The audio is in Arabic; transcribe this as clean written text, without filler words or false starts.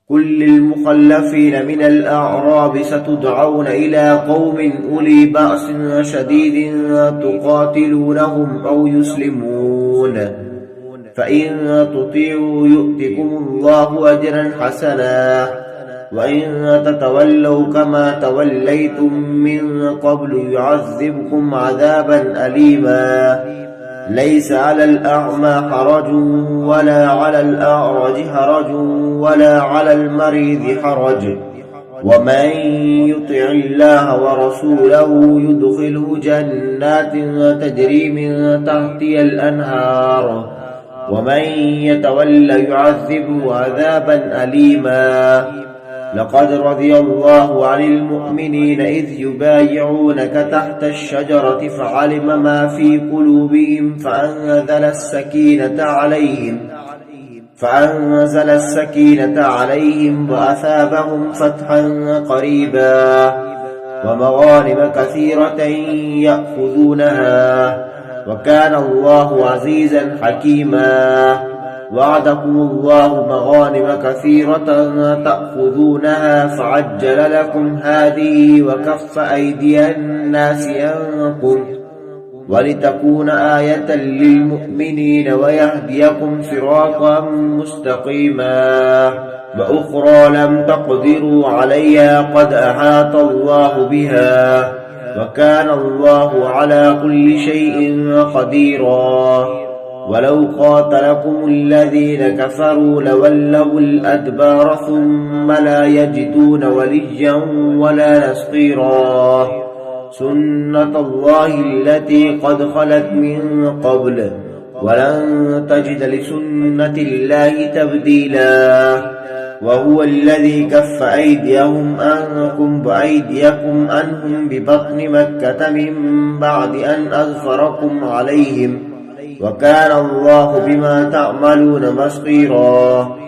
قل للمخلفين من الأعراب ستدعون إلى قوم أولي بأس شديد تقاتلونهم أو يسلمون، فإن تطيعوا يؤتكم الله أجرا حسنا، وإن تتولوا كما توليتم من قبل يعذبكم عذابا أليما. ليس على الأعمى حرج ولا على الأعرج حرج ولا على المريض حرج، ومن يطع الله ورسوله يدخله جنات تجري من تحتها الأنهار، ومن يتول يعذبه عذابا أليما. لقد رضي الله عن المؤمنين إذ يبايعونك تحت الشجرة فعلم ما في قلوبهم فأنزل السكينة عليهم وأثابهم فتحا قريبا ومغانم كثيرة يأخذونها، وكان الله عزيزا حكيما. وعدكم الله مغانم كثيرة تأخذونها فعجل لكم هذه وكف أيدي الناس عنكم ولتكون آية للمؤمنين ويهديكم صراطا مستقيما. وأخرى لم تقدروا عليها قد أحاط الله بها، وكان الله على كل شيء قديرا. ولو قاتلكم الذين كفروا لولوا الأدبار ثم لا يجدون وليا ولا نصيرا. سنة الله التي قد خلت من قبل، ولن تجد لسنة الله تبديلا. وهو الذي كف أيديهم عنكم وأيديكم عنهم ببطن مكة من بعد أن أظفركم عليهم، وكان الله بما تعملون بصيرا.